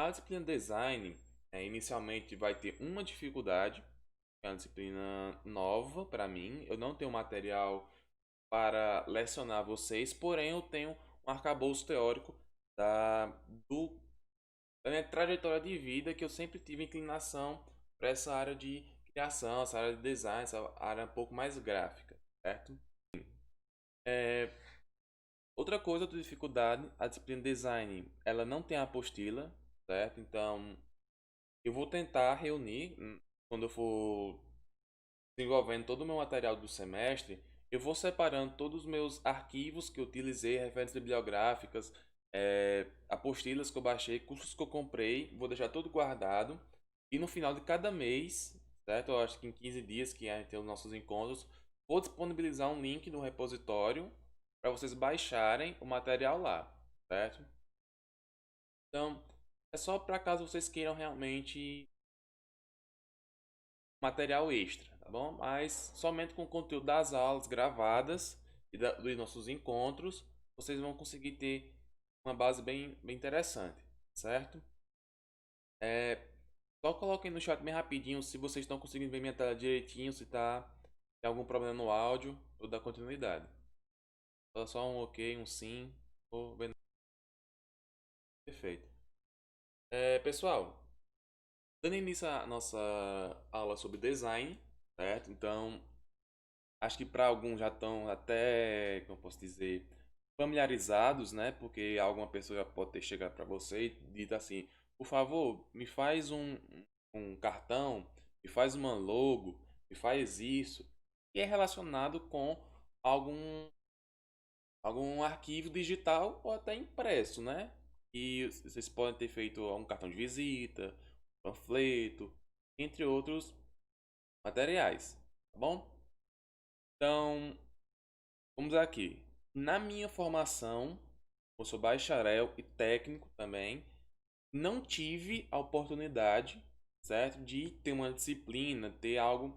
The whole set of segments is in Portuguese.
A disciplina Design, inicialmente vai ter uma dificuldade, é uma disciplina nova para mim. Eu não tenho material para lecionar vocês, porém eu tenho um arcabouço teórico da, do, da minha trajetória de vida, que eu sempre tive inclinação para essa área de criação, essa área de design, essa área um pouco mais gráfica, certo? É, outra coisa, outra dificuldade, a disciplina Design, ela não tem apostila, certo? Então, eu vou tentar reunir, quando eu for desenvolvendo todo o meu material do semestre, eu vou separando todos os meus arquivos que eu utilizei, referências bibliográficas, apostilas que eu baixei, cursos que eu comprei, vou deixar tudo guardado. E no final de cada mês, certo? Eu acho que em 15 dias que a gente tem os nossos encontros, vou disponibilizar um link no repositório para vocês baixarem o material lá, certo? Então, é só para caso vocês queiram realmente material extra, tá bom? Mas somente com o conteúdo das aulas gravadas e dos nossos encontros, vocês vão conseguir ter uma base bem interessante, certo? É, só coloquem no chat bem rapidinho se vocês estão conseguindo ver minha tela direitinho, se tá tem algum problema no áudio ou da continuidade. Só um ok, um sim, ou bem, perfeito. Pessoal, dando início à nossa aula sobre design, certo? Então, acho que para alguns já estão até, como eu posso dizer, familiarizados, né? Porque alguma pessoa já pode ter chegado para você e dito assim: por favor, me faz um cartão, me faz uma logo, me faz isso. E é relacionado com algum, algum arquivo digital ou até impresso, né? E vocês podem ter feito um cartão de visita, panfleto, entre outros materiais, tá bom? Então, vamos aqui. Na minha formação, eu sou bacharel e técnico também. Não tive a oportunidade, certo, de ter uma disciplina, ter algo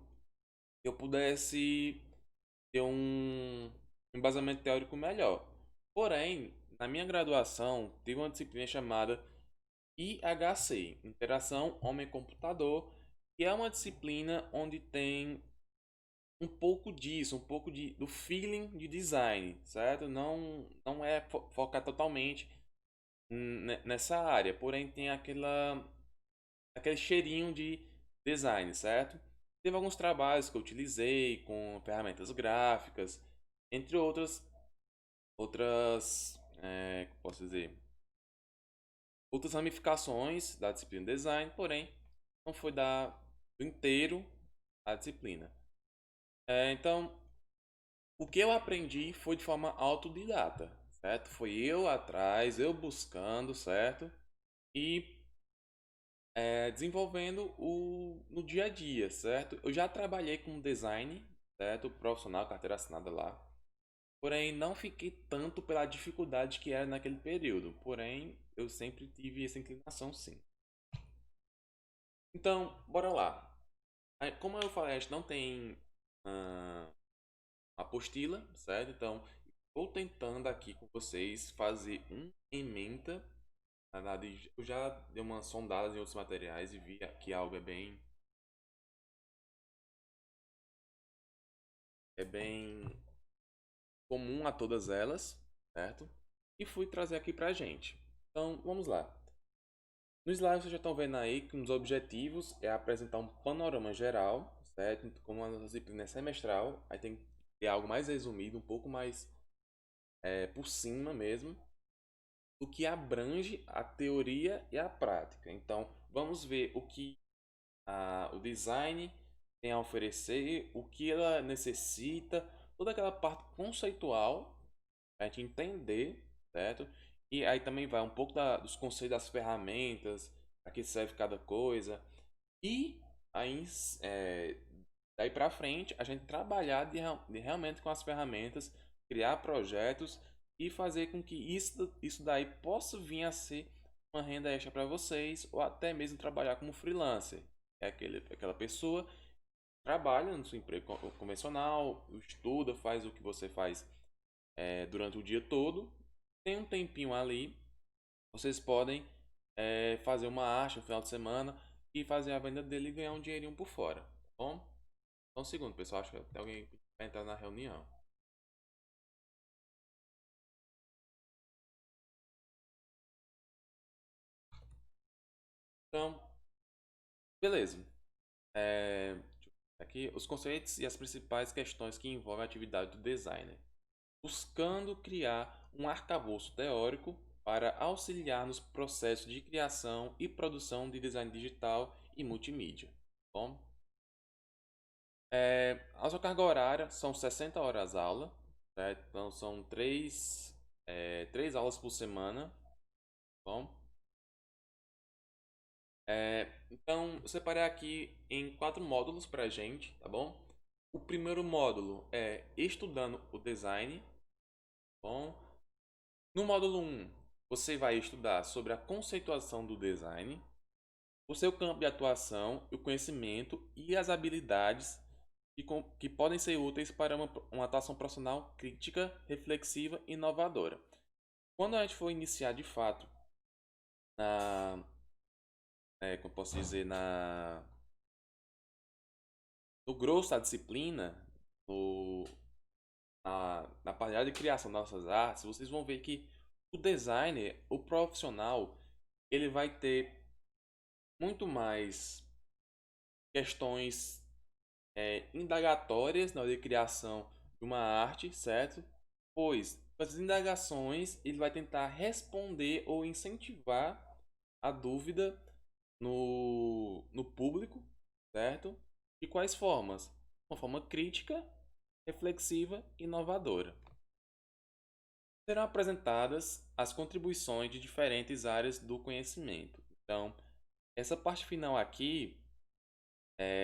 que eu pudesse ter um embasamento teórico melhor. Porém, na minha graduação, tive uma disciplina chamada IHC, Interação Homem-Computador, que é uma disciplina onde tem um pouco disso, um pouco do feeling de design, certo? Não é focar totalmente nessa área, porém tem aquele cheirinho de design, certo? Teve alguns trabalhos que eu utilizei com ferramentas gráficas, entre outras, como posso dizer, outras ramificações da disciplina design, porém não foi do inteiro a disciplina. Então, o que eu aprendi foi de forma autodidata, certo? Foi eu atrás, eu buscando, certo? E desenvolvendo no dia a dia, certo? Eu já trabalhei com design, certo? Profissional, carteira assinada lá. Porém, não fiquei tanto pela dificuldade que era naquele período. Porém, eu sempre tive essa inclinação, sim. Então, bora lá. Como eu falei, a gente não tem ah, apostila, certo? Então, estou tentando aqui com vocês fazer um ementa. Na verdade, eu já dei uma sondada em outros materiais e vi que algo é bem comum a todas elas, certo? E fui trazer aqui pra gente. Então, vamos lá. No slide vocês já estão vendo aí que um dos objetivos é apresentar um panorama geral, certo? Como a nossa disciplina é semestral, aí tem que ter algo mais resumido, um pouco mais por cima mesmo, do que abrange a teoria e a prática. Então, vamos ver o que o design tem a oferecer, o que ela necessita, toda aquela parte conceitual, a gente entender, certo? E aí também vai um pouco dos conceitos das ferramentas, para que serve cada coisa. E aí, daí para frente, a gente trabalhar realmente com as ferramentas, criar projetos e fazer com que isso daí possa vir a ser uma renda extra para vocês, ou até mesmo trabalhar como freelancer. É aquela pessoa que trabalha no seu emprego convencional, estuda, faz o que você faz durante o dia todo, tem um tempinho ali, vocês podem fazer uma arte no final de semana e fazer a venda dele e ganhar um dinheirinho por fora, tá bom? Então, um segundo, pessoal, acho que tem alguém que vai entrar na reunião. Então, beleza. Deixa eu ver aqui os conceitos e as principais questões que envolvem a atividade do designer, buscando criar um arcabouço teórico para auxiliar nos processos de criação e produção de design digital e multimídia. Bom, a sua carga horária são 60 horas aula, certo? Então são três aulas por semana. Bom, então eu separei aqui em quatro módulos para a gente, tá bom? O primeiro módulo é estudando o design. Bom, no módulo um você vai estudar sobre a conceituação do design, o seu campo de atuação, o conhecimento e as habilidades que podem ser úteis para uma atuação profissional crítica, reflexiva e inovadora. Quando a gente for iniciar de fato na, como posso dizer, no grosso da disciplina, na parte de criação das nossas artes, vocês vão ver que o designer, o profissional, ele vai ter muito mais questões indagatórias na hora de criação de uma arte, certo? Pois, com essas indagações, ele vai tentar responder ou incentivar a dúvida no público, certo? De quais formas? Uma forma crítica, reflexiva e inovadora. Serão apresentadas as contribuições de diferentes áreas do conhecimento. Então, essa parte final aqui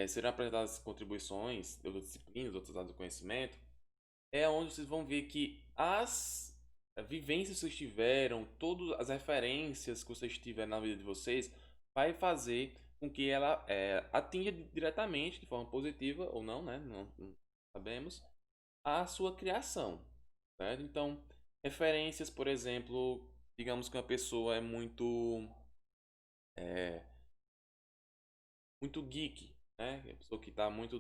serão apresentadas as contribuições de outras disciplinas, de outras áreas do conhecimento, é onde vocês vão ver que as vivências que vocês tiveram, todas as referências que vocês tiveram na vida de vocês, vai fazer com que ela atinja diretamente, de forma positiva ou não, né? Não sabemos, a sua criação, certo? Então, referências, por exemplo, digamos que uma pessoa é é, muito geek, né? É uma pessoa que está muito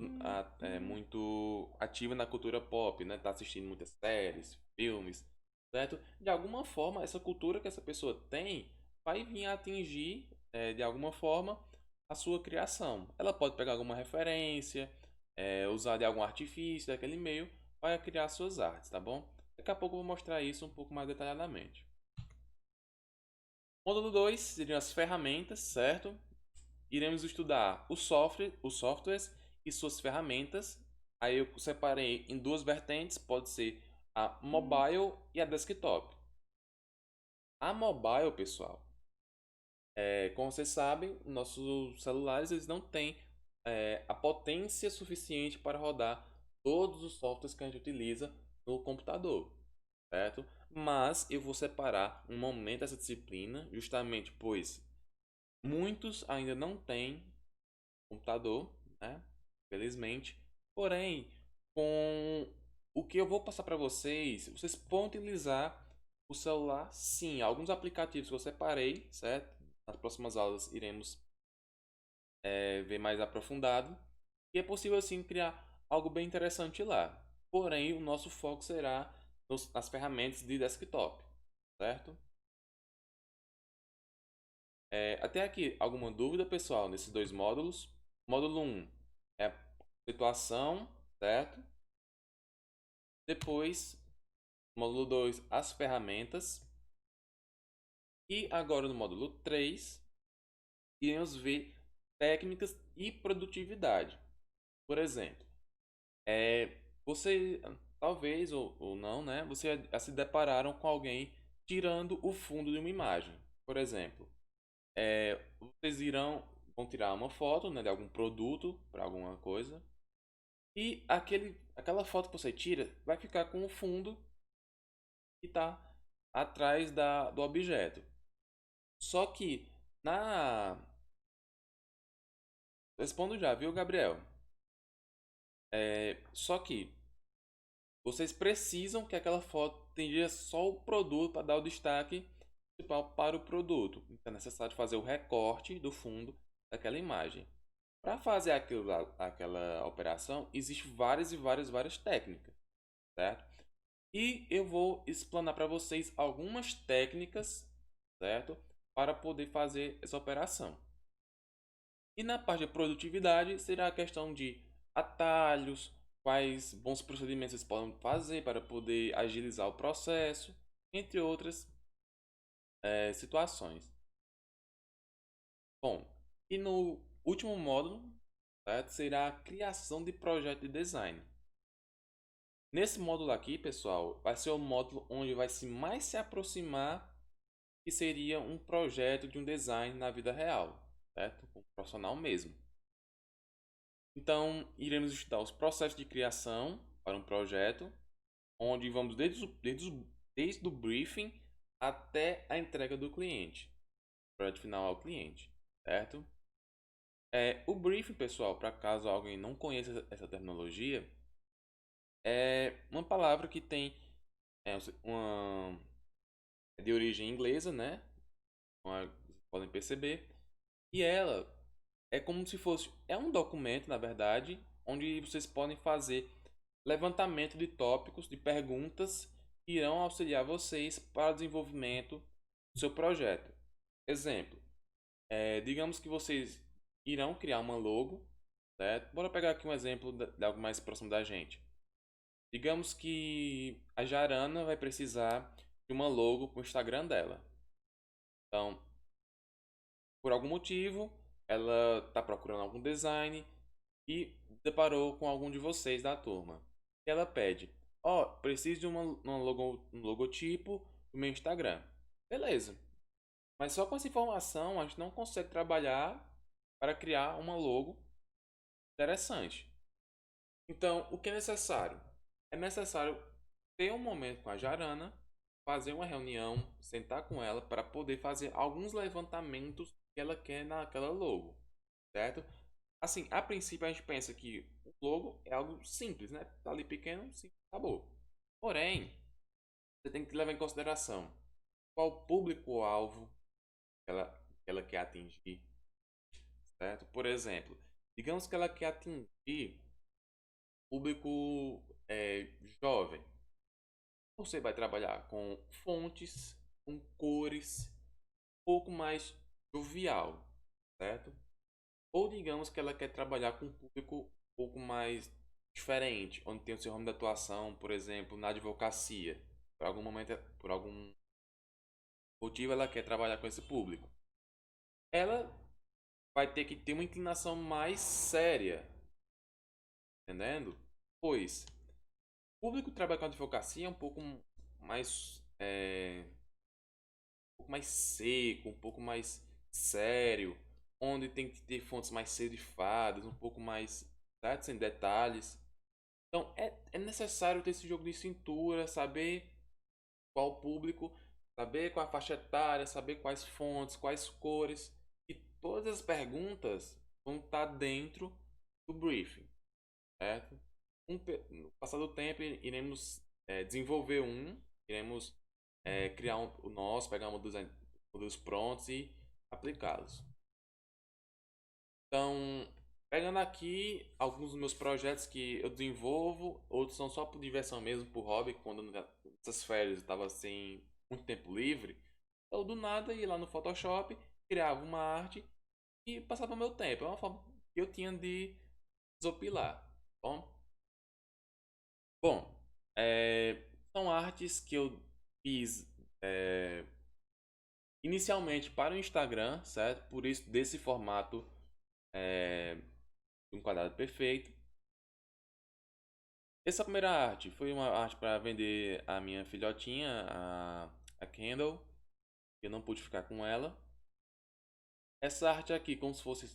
ativa na cultura pop, né? Tá assistindo muitas séries, filmes, certo? De alguma forma, essa cultura que essa pessoa tem vai vir a atingir, de alguma forma, a sua criação. Ela pode pegar alguma referência, usar de algum artifício daquele meio para criar suas artes, tá bom? Daqui a pouco eu vou mostrar isso um pouco mais detalhadamente. Módulo 2 seriam as ferramentas, certo? Iremos estudar os softwares e suas ferramentas. Aí eu separei em duas vertentes, pode ser a mobile e a desktop. A mobile, pessoal, como vocês sabem, nossos celulares eles não têm a potência suficiente para rodar todos os softwares que a gente utiliza no computador, certo? Mas eu vou separar um momento dessa disciplina, justamente pois muitos ainda não têm computador, né? Felizmente. Porém, com o que eu vou passar para vocês, vocês podem utilizar o celular, sim. Alguns aplicativos que eu separei, certo? Nas próximas aulas iremos ver mais aprofundado. E é possível, sim, criar algo bem interessante lá. Porém, o nosso foco será nas ferramentas de desktop, certo? Até aqui, alguma dúvida, pessoal, nesses dois módulos? Módulo um é a situação, certo? Depois, módulo 2 as ferramentas. E agora no módulo 3 iremos ver técnicas e produtividade. Por exemplo, você, talvez ou não, né? Você já se depararam com alguém tirando o fundo de uma imagem. Por exemplo, vocês vão tirar uma foto, né, de algum produto para alguma coisa. E aquela foto que você tira vai ficar com o fundo que está atrás do objeto. Só que na. Respondo já, viu, Gabriel? Só que vocês precisam que aquela foto tenha só o produto para dar o destaque principal para o produto. Então é necessário fazer o recorte do fundo daquela imagem. Para fazer aquela operação, existem várias técnicas, certo? E eu vou explanar para vocês algumas técnicas, certo? Para poder fazer essa operação. E na parte de produtividade, será a questão de atalhos, quais bons procedimentos vocês podem fazer para poder agilizar o processo, entre outras situações. Bom, e no último módulo, certo, será a criação de projeto de design. Nesse módulo aqui, pessoal, vai ser o módulo onde vai se mais se aproximar que seria um projeto de um design na vida real, certo? Com um profissional mesmo. Então, iremos estudar os processos de criação para um projeto, onde vamos desde o briefing até a entrega do cliente, projeto final ao cliente, certo? O briefing, pessoal, para caso alguém não conheça essa terminologia, é uma palavra que tem uma de origem inglesa, né? Como vocês podem perceber, e ela é como se fosse um documento, na verdade, onde vocês podem fazer levantamento de tópicos, de perguntas que irão auxiliar vocês para o desenvolvimento do seu projeto. Exemplo, digamos que vocês irão criar uma logo, certo? Bora pegar aqui um exemplo de algo mais próximo da gente. Digamos que a Jarana vai precisar de uma logo para o Instagram dela. Então, por algum motivo, ela está procurando algum design e deparou com algum de vocês da turma. E ela pede: Ó, preciso de um logotipo do meu Instagram. Beleza. Mas só com essa informação a gente não consegue trabalhar para criar uma logo interessante. Então, o que é necessário? É necessário ter um momento com a Jarana, fazer uma reunião, sentar com ela para poder fazer alguns levantamentos que ela quer naquela logo, certo? Assim, a princípio a gente pensa que o logo é algo simples, né? Tá ali pequeno, simples, acabou. Porém, você tem que levar em consideração qual o público-alvo que ela quer atingir, certo? Por exemplo, digamos que ela quer atingir público jovem. Você vai trabalhar com fontes, com cores, um pouco mais jovial, certo? Ou digamos que ela quer trabalhar com um público um pouco mais diferente, onde tem o seu ramo de atuação, por exemplo, na advocacia. Por algum momento, por algum motivo, ela quer trabalhar com esse público. Ela vai ter que ter uma inclinação mais séria, entendendo? Pois o público que trabalha com advocacia é um pouco mais, um pouco mais seco, um pouco mais sério, onde tem que ter fontes mais serifadas, um pouco mais, certo? Sem detalhes. Então é necessário ter esse jogo de cintura, saber qual o público, saber qual a faixa etária, saber quais fontes, quais cores. E todas as perguntas vão estar dentro do briefing, certo? No passar do tempo, iremos desenvolver iremos criar o nosso, pegar modelos prontos e aplicá-los. Então, pegando aqui alguns dos meus projetos que eu desenvolvo, outros são só por diversão mesmo, por hobby, quando nessas férias eu estava sem muito tempo livre, eu do nada ia lá no Photoshop, criava uma arte e passava o meu tempo. É uma forma que eu tinha de desopilar. Tá bom? Bom, são artes que eu fiz inicialmente para o Instagram, certo? Por isso, desse formato de um quadrado perfeito. Essa primeira arte foi uma arte para vender a minha filhotinha, a Kendall. Eu não pude ficar com ela. Essa arte aqui, como se fosse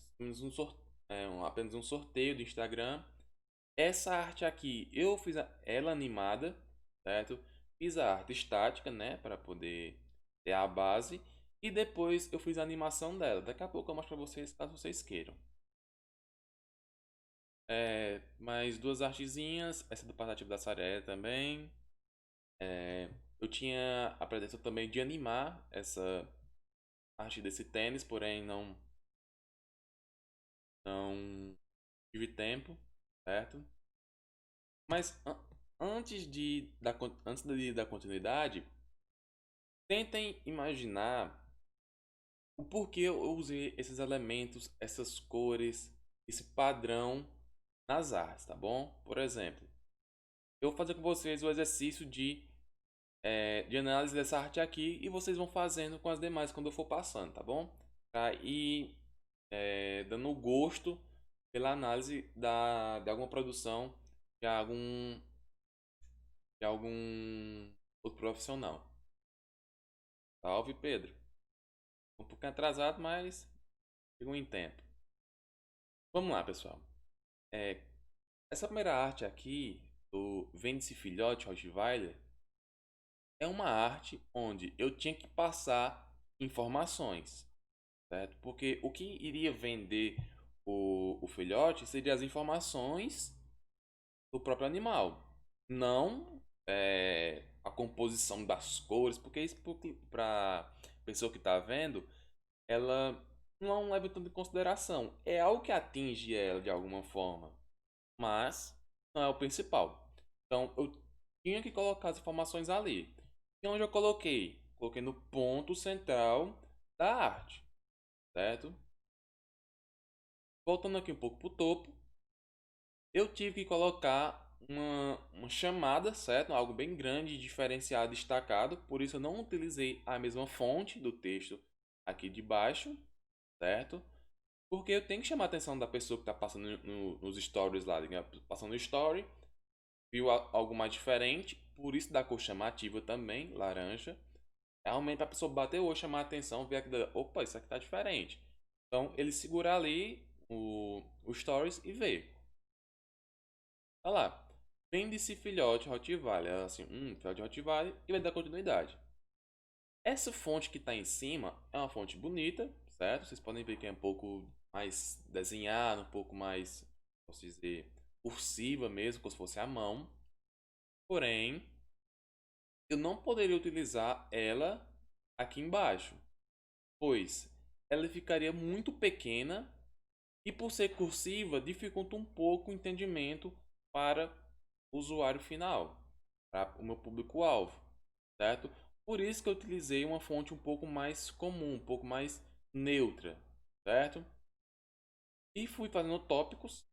apenas um sorteio do Instagram. Essa arte aqui, eu fiz ela animada, certo? Fiz a arte estática, né, para poder ter a base. E depois eu fiz a animação dela. Daqui a pouco eu mostro para vocês, caso vocês queiram. Mais duas artezinhas. Essa do Patativo da Saré também. eu tinha a pretensão também de animar essa arte desse tênis, porém não tive tempo, certo? Mas antes de dar continuidade, tentem imaginar o porquê eu usei esses elementos, essas cores, esse padrão nas artes, tá bom? Por exemplo, eu vou fazer com vocês o exercício de análise dessa arte aqui e vocês vão fazendo com as demais quando eu for passando, tá bom? Pra ir dando gosto pela análise de alguma produção de algum outro profissional. Salve, Pedro. Um pouquinho atrasado, mas chegou em tempo. Vamos lá, pessoal. É, essa primeira arte aqui, do Vende-se Filhote Rottweiler, é uma arte onde eu tinha que passar informações, certo? Porque o que iria vender o filhote seria as informações do próprio animal, não a composição das cores, porque isso para pessoa que está vendo, ela não leva tanto em consideração. É algo que atinge ela de alguma forma, mas não é o principal. Então eu tinha que colocar as informações ali. E onde eu coloquei? Coloquei no ponto central da arte, certo? Voltando aqui um pouco para o topo, eu tive que colocar uma chamada, certo? Algo bem grande, diferenciado, destacado. Por isso eu não utilizei a mesma fonte do texto aqui de baixo, certo? Porque eu tenho que chamar a atenção da pessoa que está passando nos stories lá, né? Passando no story, viu algo mais diferente, por isso da cor chamativa também, laranja. Realmente a pessoa bater o olho, chamar a atenção, ver aquilo, opa, isso aqui tá diferente. Então ele segura ali o stories e vê. Tá lá. Vende-se filhote Rottweiler. Ela assim, filhote Rottweiler e vai dar continuidade. Essa fonte que está em cima é uma fonte bonita, certo? Vocês podem ver que é um pouco mais desenhada, um pouco mais, posso dizer, cursiva mesmo, como se fosse a mão. Porém, eu não poderia utilizar ela aqui embaixo, pois ela ficaria muito pequena e por ser cursiva dificulta um pouco o entendimento para o usuário final, para o meu público-alvo, certo? Por isso que eu utilizei uma fonte um pouco mais comum, um pouco mais neutra, certo? E fui fazendo tópicos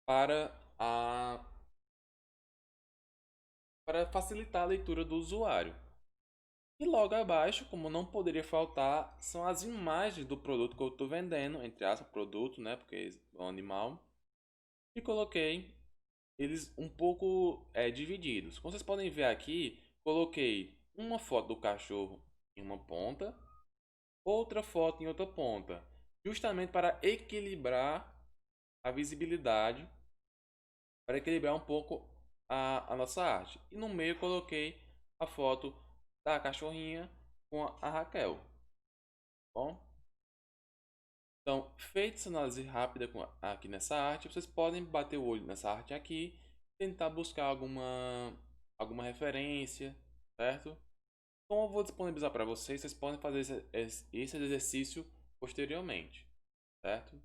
para para facilitar a leitura do usuário. E logo abaixo, como não poderia faltar, são as imagens do produto que eu estou vendendo, entre aspas, produto, né? Porque é um animal. E coloquei eles um pouco divididos. Como vocês podem ver aqui, coloquei uma foto do cachorro em uma ponta, outra foto em outra ponta, justamente para equilibrar a visibilidade, para equilibrar um pouco a nossa arte. E no meio coloquei a foto da cachorrinha com a Raquel. Bom, então, feita essa análise rápida aqui nessa arte, vocês podem bater o olho nessa arte aqui, tentar buscar alguma referência, certo? Então, eu vou disponibilizar para vocês, vocês podem fazer esse exercício posteriormente, certo?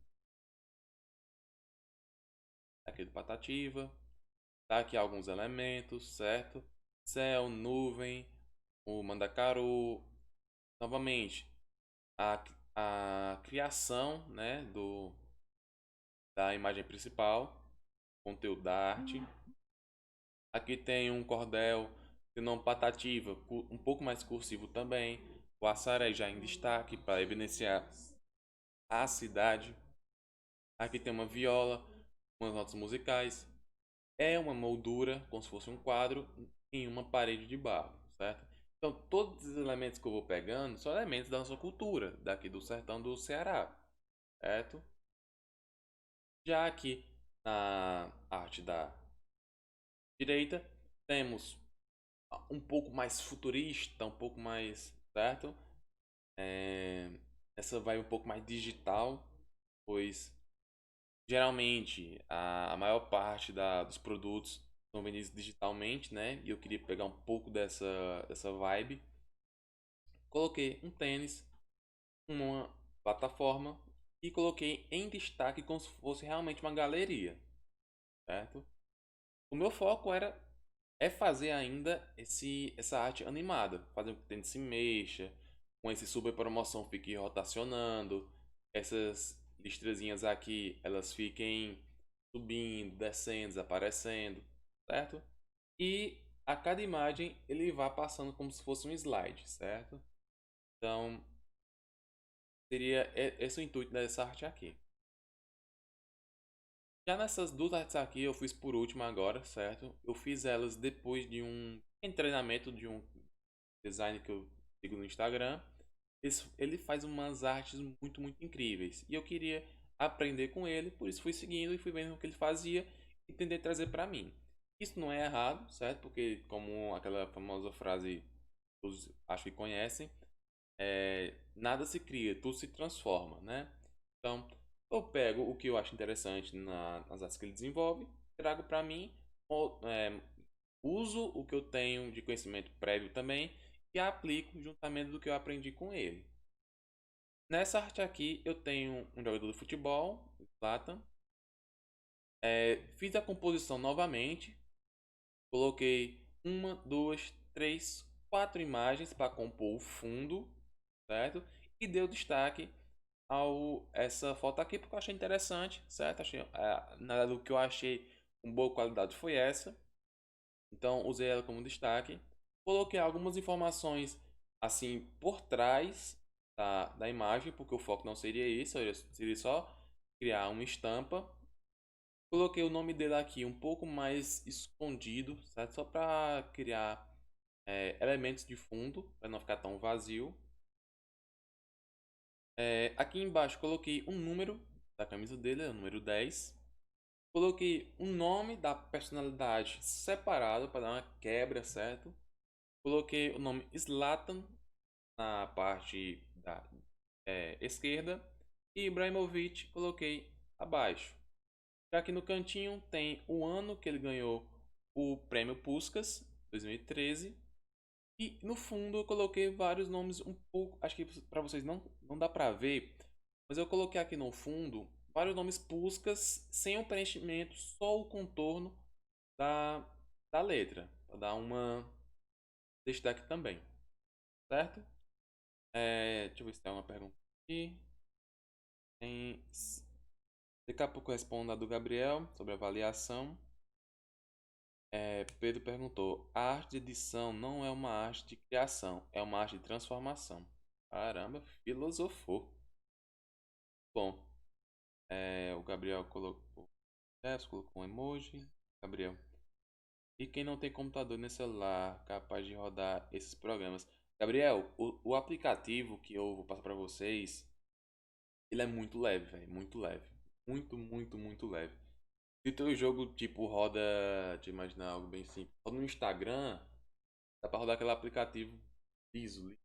Aqui do Patativa, tá aqui alguns elementos, certo? Céu, nuvem, o Mandacaru, novamente, a criação, né, da imagem principal, conteúdo da arte. Aqui tem um cordel de nome Patativa, um pouco mais cursivo também. O açaré já em destaque para evidenciar a cidade. Aqui tem uma viola, umas notas musicais. É uma moldura, como se fosse um quadro, em uma parede de barro, certo? Então, todos os elementos que eu vou pegando são elementos da nossa cultura, daqui do sertão do Ceará, certo? Já aqui na arte da direita, temos um pouco mais futurista, um pouco mais, certo? É, essa vai um pouco mais digital, pois geralmente a maior parte dos produtos são vendidos digitalmente, né? E eu queria pegar um pouco dessa vibe. Coloquei um tênis, uma plataforma e coloquei em destaque como se fosse realmente uma galeria, certo? O meu foco é fazer ainda essa arte animada, fazer com que o tênis se mexa, com esse super promoção fique rotacionando, essas listrazinhas aqui elas fiquem subindo, descendo, desaparecendo, certo? E a cada imagem ele vai passando como se fosse um slide, certo? Então seria esse o intuito dessa arte aqui. Já nessas duas artes aqui eu fiz por último agora, certo? Eu fiz elas depois de um treinamento de um design que eu sigo no Instagram. Ele faz umas artes muito, muito incríveis. E eu queria aprender com ele, por isso fui seguindo e fui vendo o que ele fazia e tentei trazer para mim. Isso não é errado, certo? Porque, como aquela famosa frase que todos acho que conhecem, nada se cria, tudo se transforma, né? Então, eu pego o que eu acho interessante nas artes que ele desenvolve, trago para mim, uso o que eu tenho de conhecimento prévio também e aplico juntamente do que eu aprendi com ele. Nessa arte aqui eu tenho um jogador de futebol, o Zlatan. Fiz a composição novamente, coloquei uma, duas, três, quatro imagens para compor o fundo, certo? E deu destaque ao essa foto aqui porque eu achei interessante, certo? Nada do que eu achei com boa qualidade foi essa. Então usei ela como destaque. Coloquei algumas informações assim por trás da imagem, porque o foco não seria isso, seria só criar uma estampa. Coloquei o nome dele aqui um pouco mais escondido, certo? Só para criar elementos de fundo, para não ficar tão vazio. Aqui embaixo coloquei um número da camisa dele, é o número 10. Coloquei o nome da personalidade separado para dar uma quebra, certo? Coloquei o nome Zlatan na parte da esquerda e Ibrahimovic coloquei abaixo. Já aqui no cantinho tem o ano que ele ganhou o prêmio Puskás 2013 e no fundo eu coloquei vários nomes um pouco, acho que para vocês não dá para ver, mas eu coloquei aqui no fundo vários nomes Puskás sem o preenchimento, só o contorno da, da letra, para dar uma destaque também, certo? Deixa eu ver se tem uma pergunta aqui. Tem... Daqui a pouco eu respondo a do Gabriel sobre avaliação. Pedro perguntou: a arte de edição não é uma arte de criação, é uma arte de transformação. Caramba, filosofou. Bom, o Gabriel colocou um emoji. Gabriel. E quem não tem computador nem celular capaz de rodar esses programas? Gabriel, o aplicativo que eu vou passar para vocês, ele é muito leve, velho. Muito leve. Muito, muito, muito leve. Se o teu jogo, tipo, roda, de imaginar algo bem simples, roda no Instagram, dá pra rodar aquele aplicativo liso,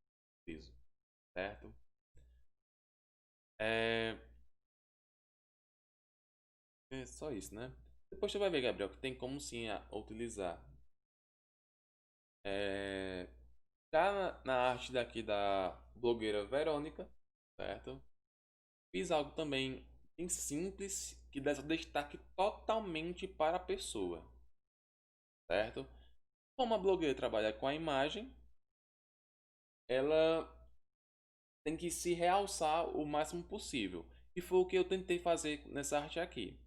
liso, certo? É, é só isso, né? Depois tu vai ver, Gabriel, que tem como sim utilizar. É, já na arte daqui da blogueira Verônica, certo? Fiz algo também bem simples que dá destaque totalmente para a pessoa, certo? Como a blogueira trabalha com a imagem, ela tem que se realçar o máximo possível. E foi o que eu tentei fazer nessa arte aqui.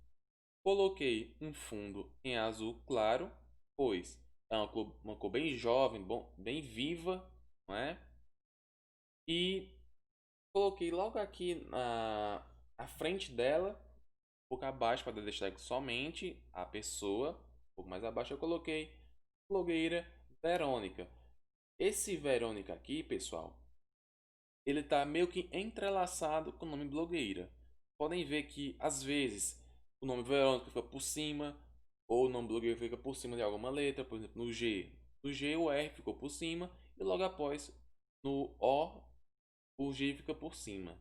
Coloquei um fundo em azul claro, pois é uma cor bem jovem, bem viva, não é? E coloquei logo aqui à frente dela, um pouco abaixo para deixar somente a pessoa. Um pouco mais abaixo eu coloquei blogueira Verônica. Esse Verônica aqui, pessoal, ele está meio que entrelaçado com o nome blogueira. Podem ver que às vezes o nome Verônica fica por cima, ou o nome blogueira fica por cima de alguma letra, por exemplo, no G. No G o R ficou por cima e logo após no o G fica por cima.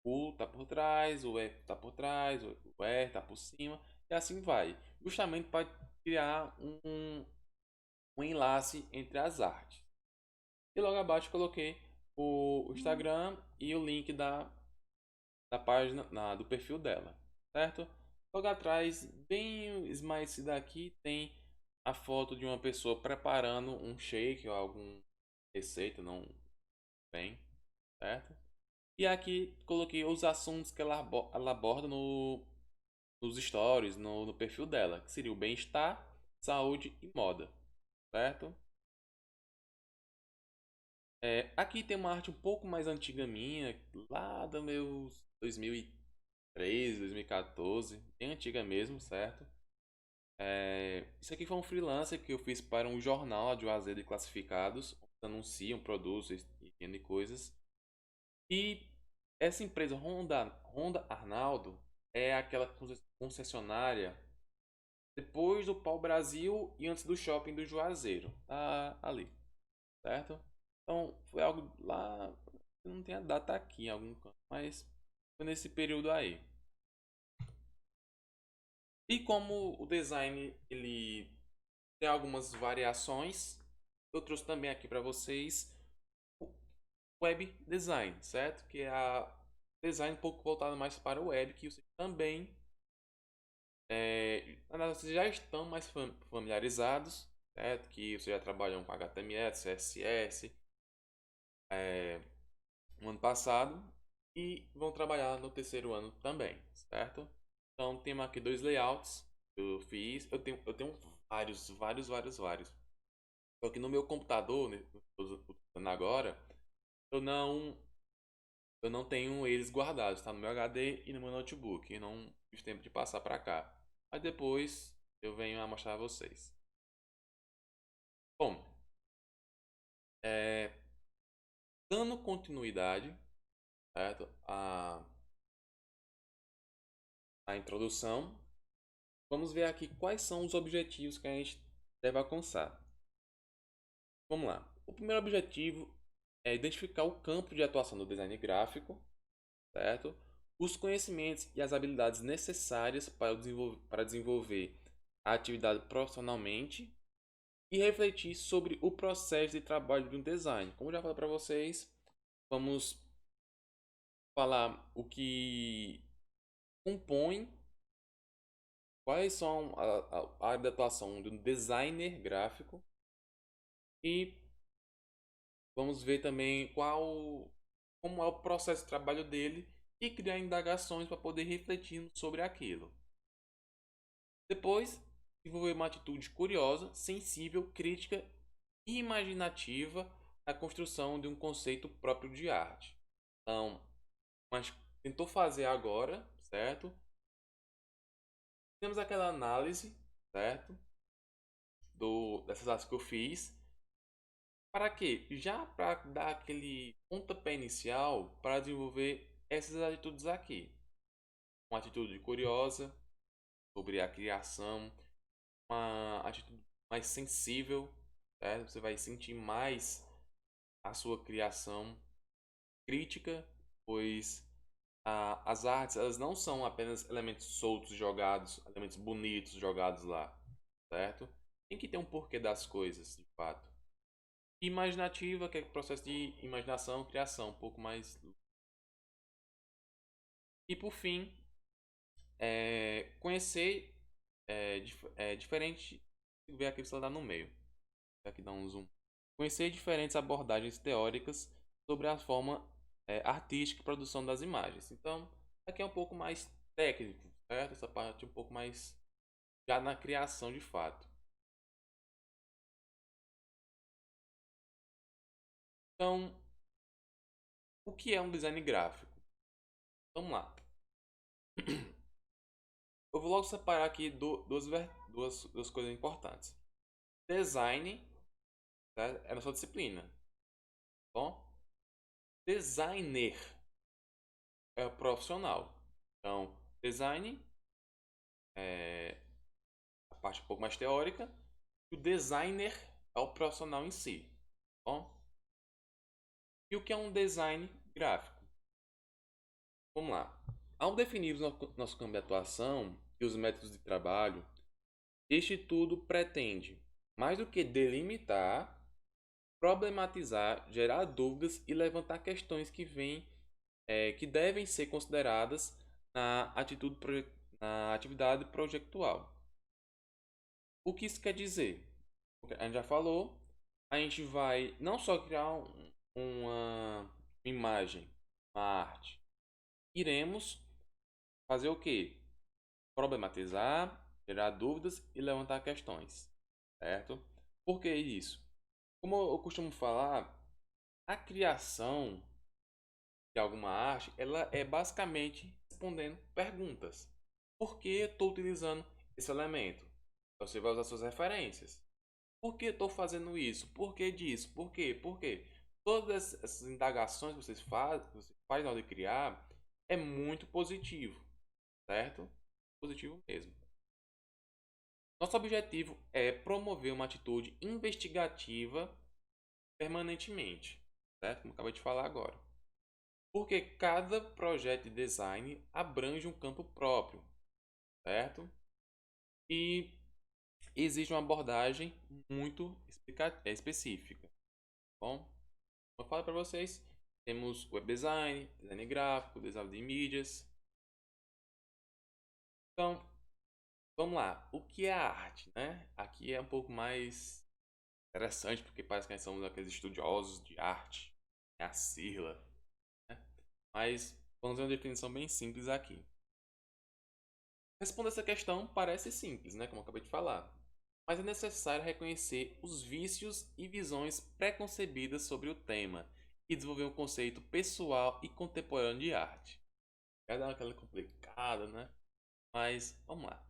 O tá por trás, o F tá por trás, o R tá por cima e assim vai. Justamente para criar um enlace entre as artes. E logo abaixo coloquei o Instagram e o link da página, do perfil dela, certo? Logo atrás, bem esmaecido aqui, tem a foto de uma pessoa preparando um shake ou alguma receita, não bem, certo? E aqui coloquei os assuntos que ela aborda nos stories, no perfil dela, que seria o bem-estar, saúde e moda, certo? Aqui tem uma arte um pouco mais antiga minha, lá dos meus 2013, 2014, bem antiga mesmo, certo? Isso aqui foi um freelancer que eu fiz para um jornal de Juazeiro de Classificados, onde anunciam produtos e vendem coisas. E essa empresa Honda Arnaldo é aquela concessionária depois do Pau Brasil e antes do shopping do Juazeiro, tá ali, certo? Então foi algo lá, não tem a data aqui em algum canto, mas foi nesse período aí. E como o design ele tem algumas variações, eu trouxe também aqui para vocês o web design, certo? Que é a design um pouco voltado mais para o web, que vocês também na verdade, vocês já estão mais familiarizados, certo? Que vocês já trabalham com HTML, CSS no ano passado e vão trabalhar no terceiro ano também, certo? Então temos aqui dois layouts que eu fiz. Eu tenho vários. Só que no meu computador, né, que eu estou usando agora, eu não, eu não tenho eles guardados, tá no meu HD e no meu notebook. E não tive tempo de passar para cá. Mas depois eu venho a mostrar a vocês. Bom, é, dando continuidade, certo? A introdução, vamos ver aqui quais são os objetivos que a gente deve alcançar. Vamos lá. O primeiro objetivo é identificar o campo de atuação do design gráfico, certo? Os conhecimentos e as habilidades necessárias para desenvolver a atividade profissionalmente e refletir sobre o processo de trabalho de um design. Como eu já falei para vocês, vamos falar o que compõe, quais são a área de atuação de um designer gráfico e vamos ver também como é o processo de trabalho dele e criar indagações para poder refletir sobre aquilo. Depois, desenvolver uma atitude curiosa, sensível, crítica e imaginativa na construção de um conceito próprio de arte. Então, mas tentou fazer agora, certo? Temos aquela análise, certo? Dessas artes que eu fiz. Para quê? Já para dar aquele pontapé inicial para desenvolver essas atitudes aqui. Uma atitude curiosa sobre a criação, uma atitude mais sensível, certo? Você vai sentir mais a sua criação crítica, pois as artes elas não são apenas elementos soltos jogados, elementos bonitos jogados lá, certo? Tem que ter um porquê das coisas, de fato. Imaginativa, que é o processo de imaginação, criação, um pouco mais. E por fim, conhecer diferente. Ver aqui se ela dá no meio. Aqui dá um zoom. Conhecer diferentes abordagens teóricas sobre a forma artística e produção das imagens. Então, aqui é um pouco mais técnico, certo? Essa parte é um pouco mais já na criação de fato. Então, o que é um design gráfico? Vamos lá. Eu vou logo separar aqui duas coisas importantes. Design, tá? É a nossa disciplina. Bom, designer é o profissional. Então, design é a parte um pouco mais teórica. E o designer é o profissional em si. Bom, e o que é um design gráfico? Vamos lá. Ao definir o nosso campo de atuação e os métodos de trabalho, Este tudo pretende, mais do que delimitar, problematizar, gerar dúvidas e levantar questões que devem ser consideradas na atividade projetual. O que isso quer dizer? Porque a gente já falou, a gente vai não só criar uma imagem, uma arte, iremos fazer o quê? Problematizar, gerar dúvidas e levantar questões, certo? Por que isso? Como eu costumo falar, a criação de alguma arte, ela é basicamente respondendo perguntas. Por que eu estou utilizando esse elemento? Você vai usar suas referências. Por que eu estou fazendo isso? Por que disso? Por quê? Por quê? Todas essas indagações que você faz na hora de criar, é muito positivo, certo? Positivo mesmo. Nosso objetivo é promover uma atitude investigativa permanentemente, certo? Como eu acabei de falar agora. Porque cada projeto de design abrange um campo próprio, certo? E exige uma abordagem muito específica. Bom, como eu falo para vocês, temos web design, design gráfico, design de mídias. Então, vamos lá. O que é a arte, né? Aqui é um pouco mais interessante, porque parece que nós somos aqueles estudiosos de arte, é a sigla, né? Mas vamos ver uma definição bem simples aqui. Responder essa questão parece simples, né? Como eu acabei de falar. Mas é necessário reconhecer os vícios e visões preconcebidas sobre o tema e desenvolver um conceito pessoal e contemporâneo de arte. Vai dar aquela complicada, né? Mas vamos lá.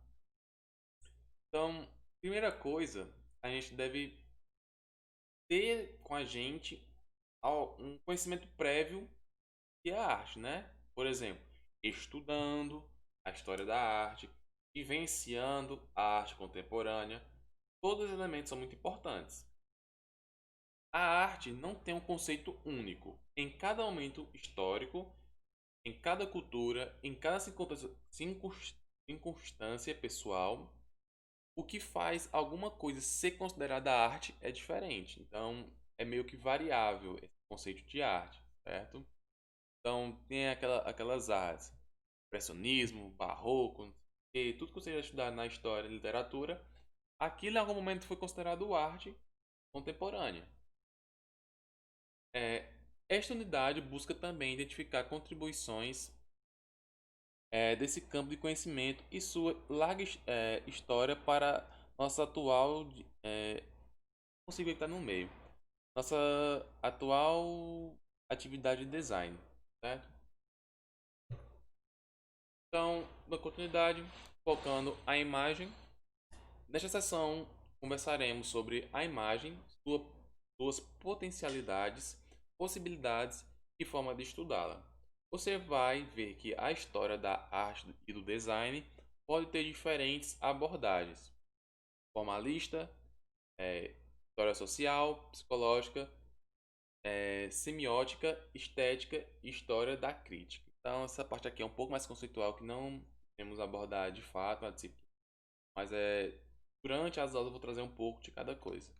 Então, primeira coisa, a gente deve ter com a gente um conhecimento prévio que é a arte, né? Por exemplo, estudando a história da arte, vivenciando a arte contemporânea. Todos os elementos são muito importantes. A arte não tem um conceito único. Em cada momento histórico, em cada cultura, em cada circunstância pessoal, o que faz alguma coisa ser considerada arte é diferente. Então, é meio que variável esse conceito de arte, certo? Então, tem aquelas artes, impressionismo, barroco, e tudo que você já estudar na história e literatura, aquilo em algum momento foi considerado arte contemporânea. É, esta unidade busca também identificar contribuições desse campo de conhecimento e sua larga história para nossa atual. Consigo estar no meio. Nossa atual atividade de design, certo? Então, na continuidade, focando a imagem. Nesta sessão, conversaremos sobre a imagem, suas potencialidades, possibilidades e forma de estudá-la. Você vai ver que a história da arte e do design pode ter diferentes abordagens: formalista, história social, psicológica, semiótica, estética e história da crítica. Então, essa parte aqui é um pouco mais conceitual, que não temos abordar de fato na disciplina, mas durante as aulas eu vou trazer um pouco de cada coisa.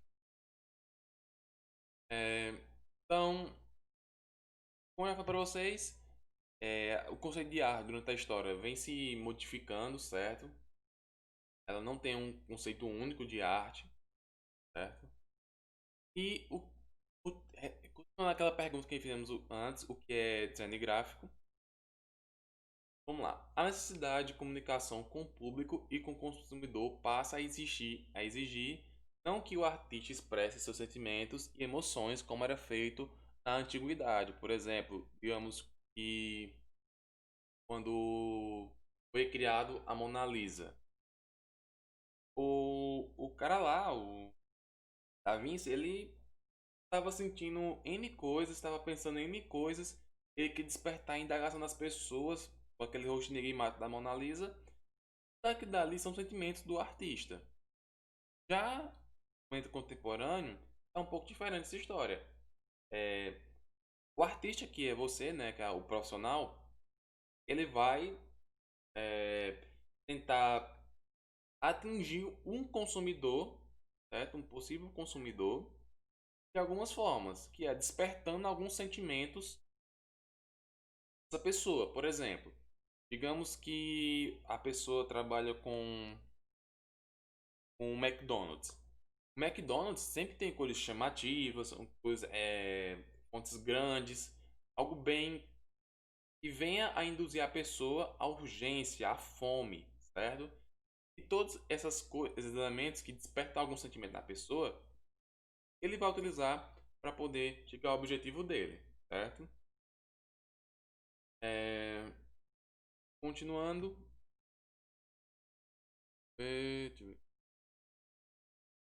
É, então, como eu falei para vocês, o conceito de arte durante a história vem se modificando, certo? Ela não tem um conceito único de arte, certo? E continuando aquela pergunta que fizemos antes, o que é design gráfico? Vamos lá. A necessidade de comunicação com o público e com o consumidor passa a exigir não que o artista expresse seus sentimentos e emoções como era feito na antiguidade. Por exemplo, digamos que quando foi criado a Mona Lisa, o cara lá, o Da Vinci, ele estava sentindo N coisas, estava pensando em N coisas, ele que despertar a indagação das pessoas com aquele rosto enigmático da Mona Lisa. Que dali são sentimentos do artista. Já o momento contemporâneo é um pouco diferente essa história. É, o artista que é você, né, que é o profissional, ele vai tentar atingir um consumidor, certo? Um possível consumidor, de algumas formas, que é despertando alguns sentimentos dessa pessoa. Por exemplo, digamos que a pessoa trabalha com o McDonald's. O McDonald's sempre tem cores chamativas, coisas, fontes grandes, algo bem que venha a induzir a pessoa à urgência, à fome, certo? E todos essas coisas, esses elementos que despertam algum sentimento na pessoa, ele vai utilizar para poder chegar ao objetivo dele, certo? É, continuando, deixa eu ver.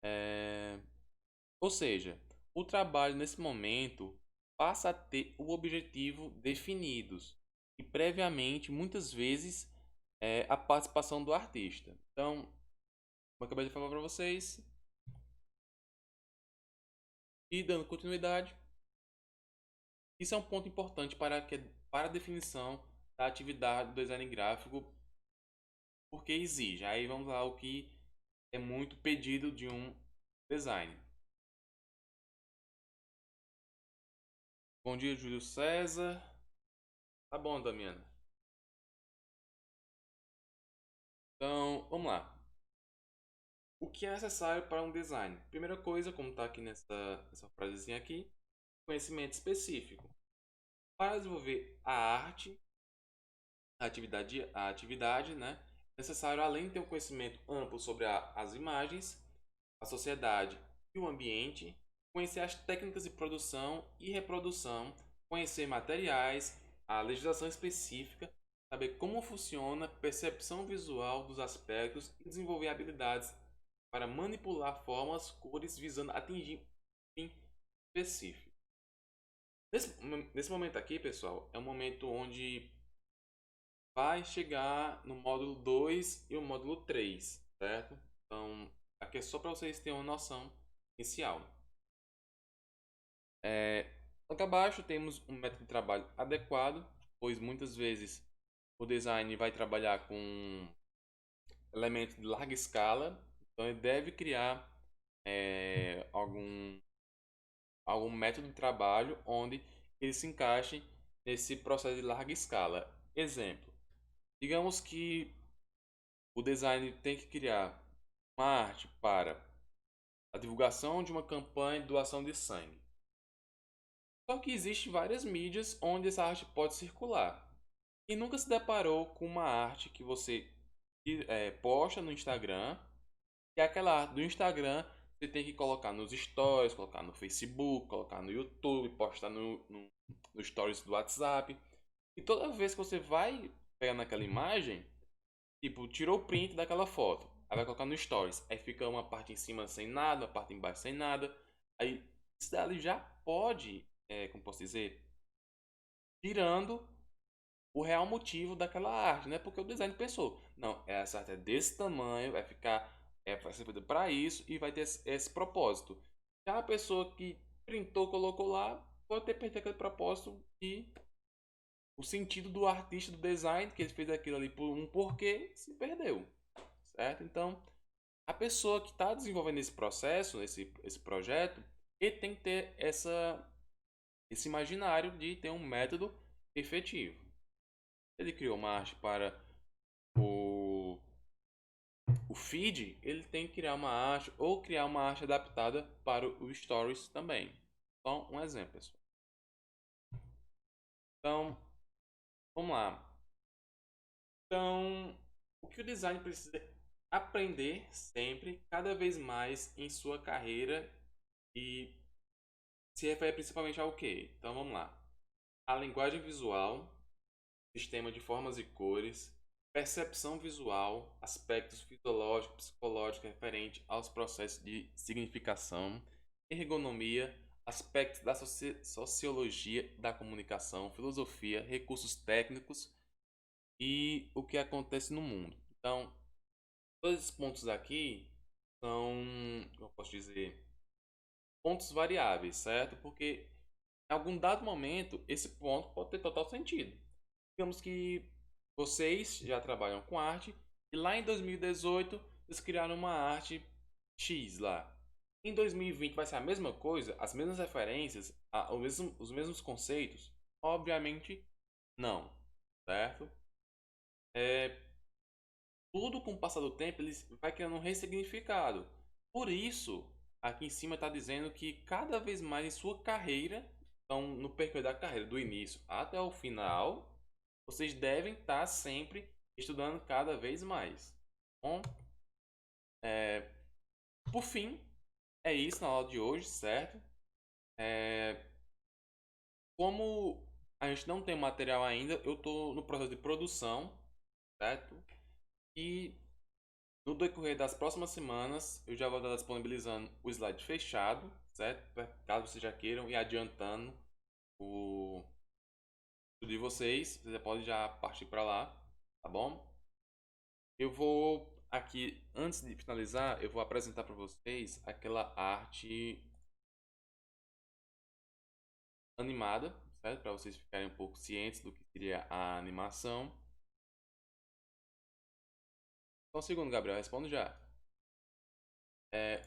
É, ou seja, o trabalho nesse momento passa a ter o objetivo definidos e previamente, muitas vezes, a participação do artista. Então, como eu acabei de falar para vocês, e dando continuidade, isso é um ponto importante para a definição da atividade do design gráfico, porque exige. Aí vamos lá o que é muito pedido de um design. Bom dia, Júlio César. Tá bom, Damiana. Então, vamos lá. O que é necessário para um design? Primeira coisa, como está aqui nessa frasezinha aqui, conhecimento específico. Para desenvolver a arte, a atividade, né? É necessário, além de ter um conhecimento amplo sobre as imagens, a sociedade e o ambiente, conhecer as técnicas de produção e reprodução, conhecer materiais, a legislação específica, saber como funciona a percepção visual dos aspectos e desenvolver habilidades para manipular formas, cores, visando atingir um fim específico. Nesse momento aqui, pessoal, é um momento onde vai chegar no módulo 2 e o módulo 3, certo? Então, aqui é só para vocês terem uma noção inicial. Aqui abaixo temos um método de trabalho adequado, pois muitas vezes o design vai trabalhar com elementos de larga escala, então ele deve criar algum método de trabalho onde ele se encaixe nesse processo de larga escala. Exemplo, digamos que o design tem que criar uma arte para a divulgação de uma campanha de doação de sangue. Só que existem várias mídias onde essa arte pode circular. E nunca se deparou com uma arte que você posta no Instagram, e aquela arte do Instagram você tem que colocar nos stories, colocar no Facebook, colocar no YouTube, postar no stories do WhatsApp. E toda vez que você vai pegar naquela imagem, tipo, tirou o print daquela foto, aí vai colocar no stories, aí fica uma parte em cima sem nada, uma parte embaixo sem nada. Aí isso dali já pode, como posso dizer, tirando o real motivo daquela arte, né? Porque o design pensou, não, essa arte é desse tamanho, vai ser feita para isso e vai ter esse propósito. Já a pessoa que printou, colocou lá, pode ter perdido aquele propósito e o sentido do artista, do design, que ele fez aquilo ali por um porquê, se perdeu, certo? Então, a pessoa que está desenvolvendo esse processo, esse projeto, ele tem que ter esse imaginário de ter um método efetivo. Ele criou uma arte para o, o feed, ele tem que criar uma arte ou criar uma arte adaptada para o stories também. Só um exemplo, pessoal. Então, vamos lá. Então, o que o design precisa aprender sempre, cada vez mais em sua carreira e se refere principalmente ao quê? Então, vamos lá. A linguagem visual, sistema de formas e cores, percepção visual, aspectos fisiológicos, psicológicos referentes aos processos de significação, ergonomia, aspectos da sociologia da comunicação, filosofia, recursos técnicos e o que acontece no mundo. Então, todos esses pontos aqui são, como eu posso dizer, pontos variáveis, certo? Porque em algum dado momento esse ponto pode ter total sentido. Digamos que vocês já trabalham com arte e lá em 2018 eles criaram uma arte X lá. Em 2020 vai ser a mesma coisa, as mesmas referências, os mesmos conceitos? Obviamente não, certo? É, tudo com o passar do tempo ele vai criando um ressignificado. Por isso, aqui em cima está dizendo que cada vez mais em sua carreira, então no percurso da carreira, do início até o final, vocês devem estar sempre estudando cada vez mais. Bom, é, por fim, é isso na aula de hoje, certo? É, como a gente não tem material ainda, eu estou no processo de produção, certo? E no decorrer das próximas semanas, eu já vou estar disponibilizando o slide fechado, certo? Caso vocês já queiram ir adiantando o estudo de vocês, vocês já podem já partir para lá, tá bom? Eu vou aqui, antes de finalizar, eu vou apresentar para vocês aquela arte animada, certo? Para vocês ficarem um pouco cientes do que seria a animação. Só um segundo, Gabriel, respondo já.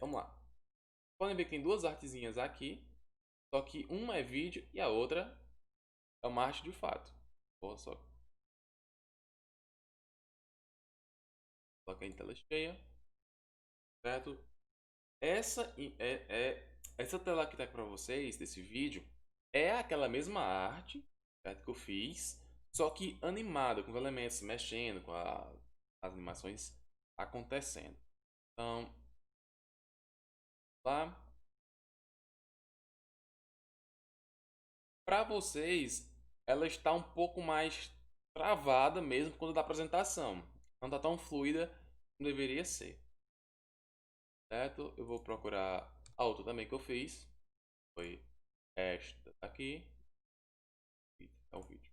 Vamos lá. Podem ver que tem duas artezinhas aqui, só que uma é vídeo e a outra é uma arte de fato. Vou só colocar em tela cheia, certo? Essa tela que está para vocês, desse vídeo, é aquela mesma arte, certo, que eu fiz, só que animada, com os elementos mexendo, com as animações acontecendo. Então, lá, para vocês, ela está um pouco mais travada mesmo quando da apresentação. Não está tão fluida como deveria ser, certo? Eu vou procurar a outra também que eu fiz. Foi esta aqui. É o vídeo.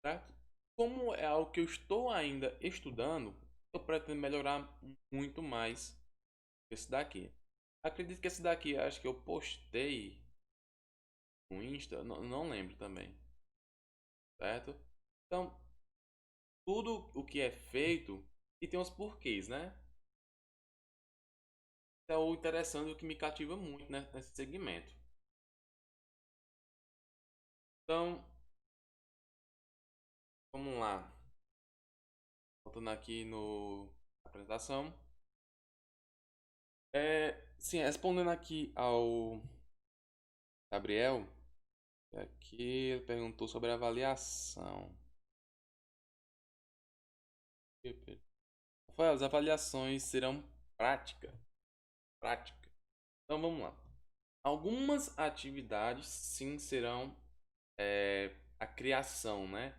Certo? Como é algo que eu estou ainda estudando, eu pretendo melhorar muito mais esse daqui. Acredito que esse daqui, acho que eu postei no Insta, não lembro também, certo? Então, tudo o que é feito e tem os porquês, né? É o interessante, o que me cativa muito, né, nesse segmento. Então, vamos lá. Voltando aqui no apresentação. Sim, respondendo aqui ao Gabriel, aqui ele perguntou sobre a avaliação. Rafael, as avaliações serão prática. Prática. Então vamos lá. Algumas atividades sim serão a criação, né?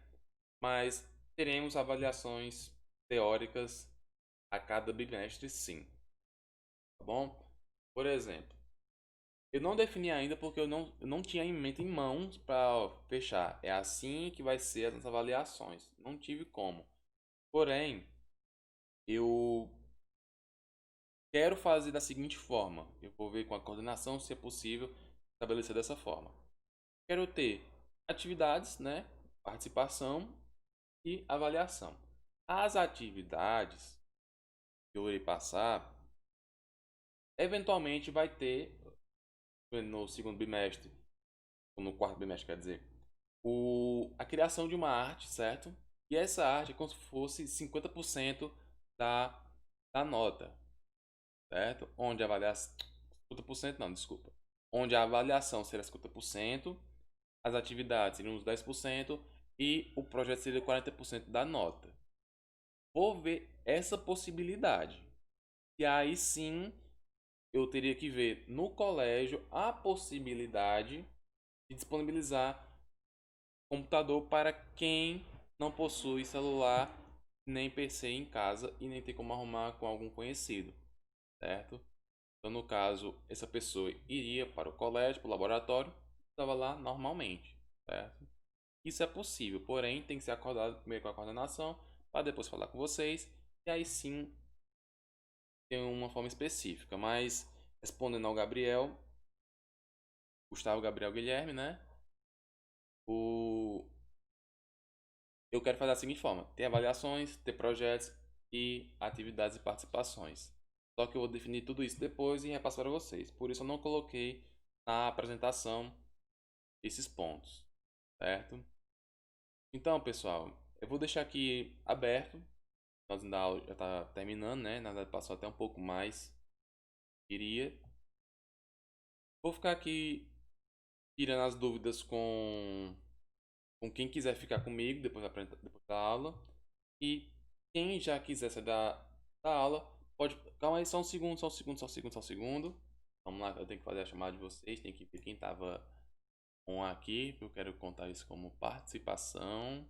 Mas teremos avaliações teóricas a cada bimestre, sim. Tá bom? Por exemplo, eu não defini ainda porque eu não tinha em mente em mãos para fechar. É assim que vai ser as avaliações. Não tive como. Porém, eu quero fazer da seguinte forma. Eu vou ver com a coordenação se é possível estabelecer dessa forma. Quero ter atividades, né? Participação e avaliação. As atividades que eu irei passar, eventualmente vai ter no segundo bimestre, ou no quarto bimestre, quer dizer, a criação de uma arte, certo? E essa arte é como se fosse 50% da, da nota, certo? Onde a avaliação. 50% não, desculpa. Onde a avaliação será 50%, as atividades seriam uns 10% e o projeto seria 40% da nota. Vou ver essa possibilidade. E aí sim eu teria que ver no colégio a possibilidade de disponibilizar computador para quem não possui celular nem PC em casa e nem tem como arrumar com algum conhecido, certo? Então, no caso, essa pessoa iria para o colégio, para o laboratório, estava lá normalmente, certo? Isso é possível, porém tem que ser acordado primeiro com a coordenação para depois falar com vocês e aí sim tem uma forma específica. Mas respondendo ao Gabriel, Gustavo Gabriel Guilherme, né? O... Eu quero fazer da seguinte forma: ter avaliações, ter projetos e atividades e participações. Só que eu vou definir tudo isso depois e repasso para vocês. Por isso eu não coloquei na apresentação esses pontos, certo? Então, pessoal, eu vou deixar aqui aberto. Nós da aula já está terminando, né? Na verdade, passou até um pouco mais. Queria. Vou ficar aqui tirando as dúvidas com quem quiser ficar comigo depois da aula. E quem já quiser sair da aula, pode. Calma aí, só um segundo, só um segundo, só um segundo, só um segundo. Vamos lá, eu tenho que fazer a chamada de vocês. Tem que ver quem estava on aqui. Eu quero contar isso como participação.